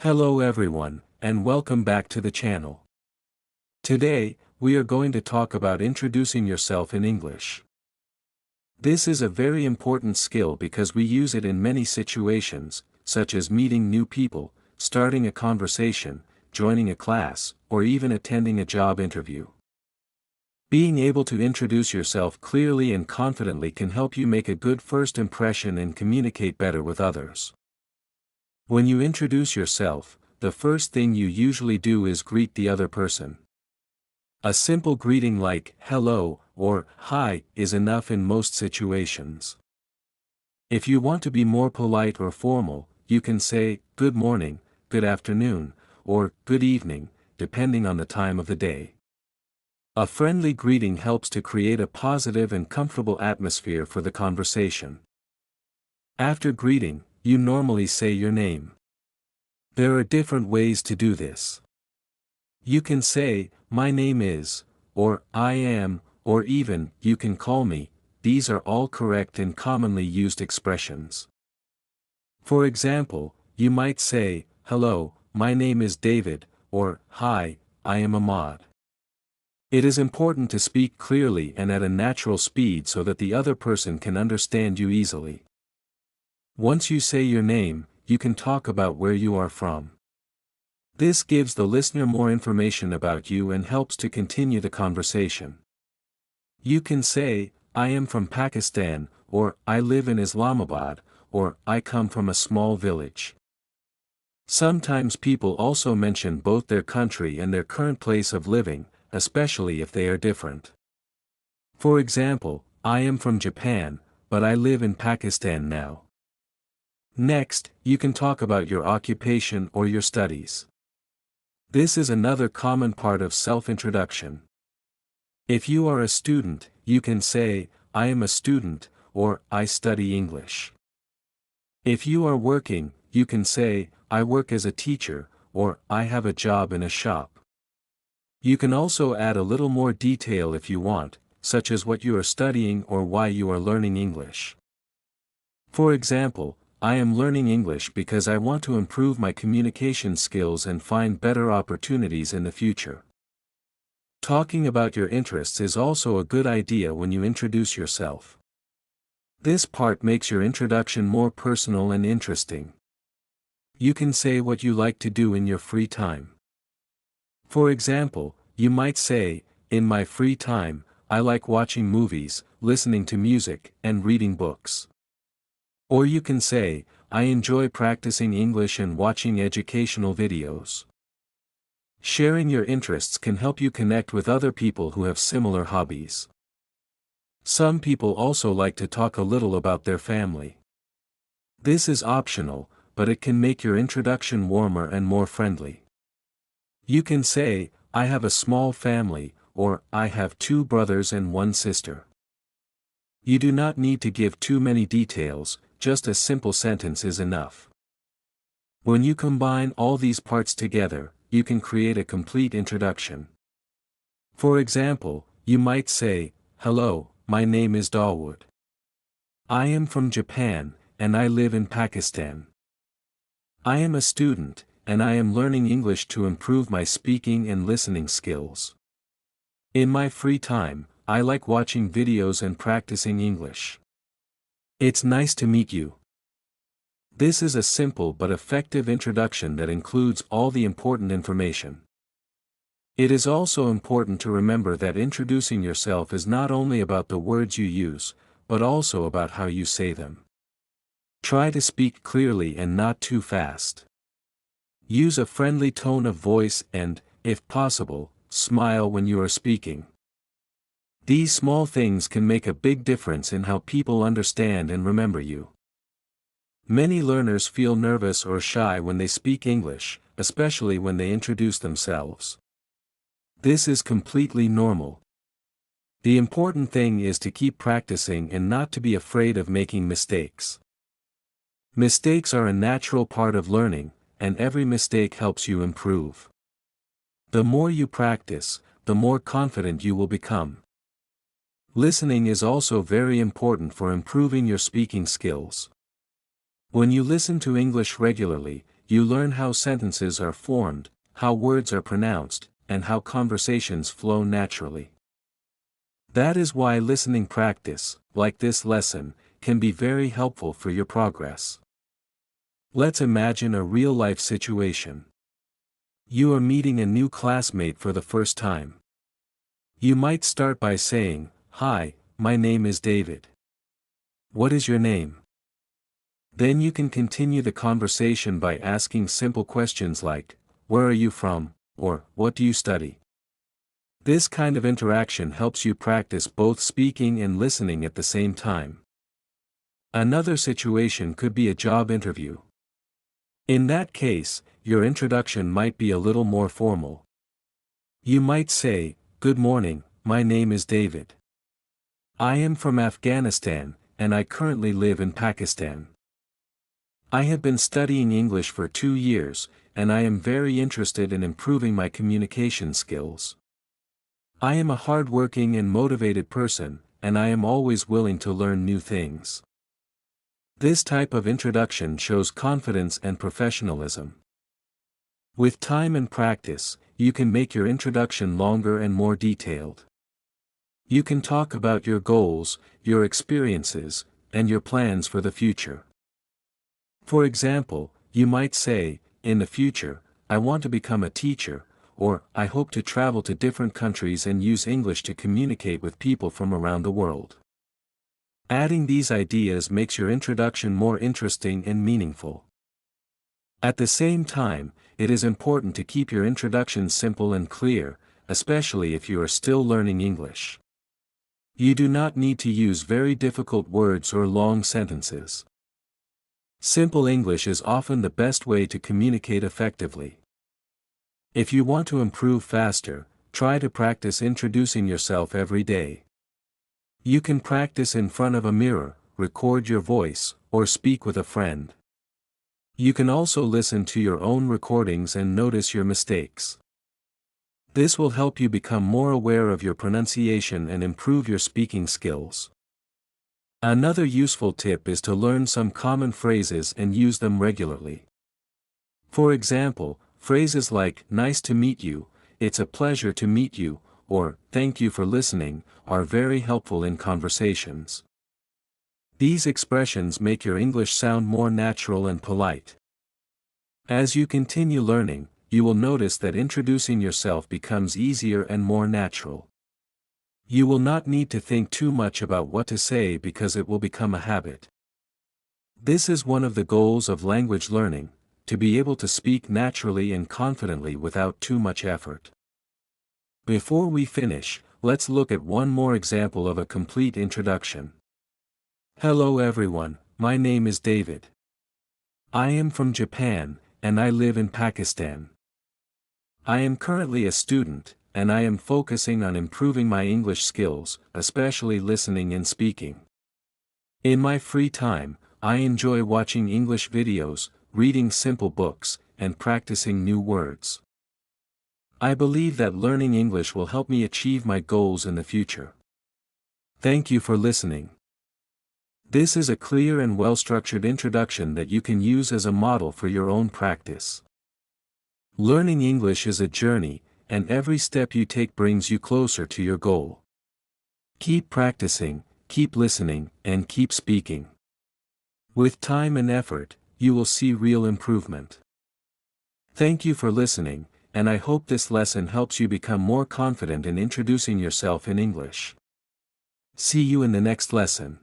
Hello everyone, and welcome back to the channel. Today, we are going to talk about introducing yourself in English. This is a very important skill because we use it in many situations, such as meeting new people, starting a conversation, joining a class, or even attending a job interview. Being able to introduce yourself clearly and confidently can help you make a good first impression and communicate better with others. When you introduce yourself, the first thing you usually do is greet the other person. A simple greeting like "hello" or "hi" is enough in most situations. If you want to be more polite or formal, you can say "good morning," "good afternoon," or "good evening," depending on the time of the day. A friendly greeting helps to create a positive and comfortable atmosphere for the conversation. After greeting, you normally say your name. There are different ways to do this. You can say, "My name is," or "I am," or even, "You can call me." These are all correct and commonly used expressions. For example, you might say, "Hello, my name is David," or "Hi, I am Ahmad." It is important to speak clearly and at a natural speed so that the other person can understand you easily. Once you say your name, you can talk about where you are from. This gives the listener more information about you and helps to continue the conversation. You can say, "I am from Pakistan," or "I live in Islamabad," or "I come from a small village." Sometimes people also mention both their country and their current place of living, especially if they are different. For example, "I am from Japan, but I live in Pakistan now." Next, you can talk about your occupation or your studies. This is another common part of self-introduction. If you are a student, you can say, "I am a student," or "I study English." If you are working, you can say, "I work as a teacher," or "I have a job in a shop." You can also add a little more detail if you want, such as what you are studying or why you are learning English. For example, "I am learning English because I want to improve my communication skills and find better opportunities in the future." Talking about your interests is also a good idea when you introduce yourself. This part makes your introduction more personal and interesting. You can say what you like to do in your free time. For example, you might say, "In my free time, I like watching movies, listening to music, and reading books." Or you can say, "I enjoy practicing English and watching educational videos." Sharing your interests can help you connect with other people who have similar hobbies. Some people also like to talk a little about their family. This is optional, but it can make your introduction warmer and more friendly. You can say, "I have a small family," or "I have 2 brothers and 1 sister." You do not need to give too many details, just a simple sentence is enough. When you combine all these parts together, you can create a complete introduction. For example, you might say, "Hello, my name is Dawood. I am from Japan, and I live in Pakistan. I am a student, and I am learning English to improve my speaking and listening skills. In my free time, I like watching videos and practicing English. It's nice to meet you." This is a simple but effective introduction that includes all the important information. It is also important to remember that introducing yourself is not only about the words you use, but also about how you say them. Try to speak clearly and not too fast. Use a friendly tone of voice and, if possible, smile when you are speaking. These small things can make a big difference in how people understand and remember you. Many learners feel nervous or shy when they speak English, especially when they introduce themselves. This is completely normal. The important thing is to keep practicing and not to be afraid of making mistakes. Mistakes are a natural part of learning, and every mistake helps you improve. The more you practice, the more confident you will become. Listening is also very important for improving your speaking skills. When you listen to English regularly, you learn how sentences are formed, how words are pronounced, and how conversations flow naturally. That is why listening practice, like this lesson, can be very helpful for your progress. Let's imagine a real-life situation. You are meeting a new classmate for the first time. You might start by saying, "Hi, my name is David. What is your name?" Then you can continue the conversation by asking simple questions like, "Where are you from?" or "What do you study?" This kind of interaction helps you practice both speaking and listening at the same time. Another situation could be a job interview. In that case, your introduction might be a little more formal. You might say, "Good morning, my name is David. I am from Afghanistan, and I currently live in Pakistan. I have been studying English for 2 years, and I am very interested in improving my communication skills. I am a hardworking and motivated person, and I am always willing to learn new things." This type of introduction shows confidence and professionalism. With time and practice, you can make your introduction longer and more detailed. You can talk about your goals, your experiences, and your plans for the future. For example, you might say, "In the future, I want to become a teacher," or "I hope to travel to different countries and use English to communicate with people from around the world." Adding these ideas makes your introduction more interesting and meaningful. At the same time, it is important to keep your introduction simple and clear, especially if you are still learning English. You do not need to use very difficult words or long sentences. Simple English is often the best way to communicate effectively. If you want to improve faster, try to practice introducing yourself every day. You can practice in front of a mirror, record your voice, or speak with a friend. You can also listen to your own recordings and notice your mistakes. This will help you become more aware of your pronunciation and improve your speaking skills. Another useful tip is to learn some common phrases and use them regularly. For example, phrases like "Nice to meet you," "It's a pleasure to meet you," or "Thank you for listening," are very helpful in conversations. These expressions make your English sound more natural and polite. As you continue learning, you will notice that introducing yourself becomes easier and more natural. You will not need to think too much about what to say because it will become a habit. This is one of the goals of language learning, to be able to speak naturally and confidently without too much effort. Before we finish, let's look at one more example of a complete introduction. Hello everyone, my name is David. I am from Japan, and I live in Pakistan. I am currently a student, and I am focusing on improving my English skills, especially listening and speaking. In my free time, I enjoy watching English videos, reading simple books, and practicing new words. I believe that learning English will help me achieve my goals in the future. Thank you for listening. This is a clear and well-structured introduction that you can use as a model for your own practice. Learning English is a journey, and every step you take brings you closer to your goal. Keep practicing, keep listening, and keep speaking. With time and effort, you will see real improvement. Thank you for listening, and I hope this lesson helps you become more confident in introducing yourself in English. See you in the next lesson.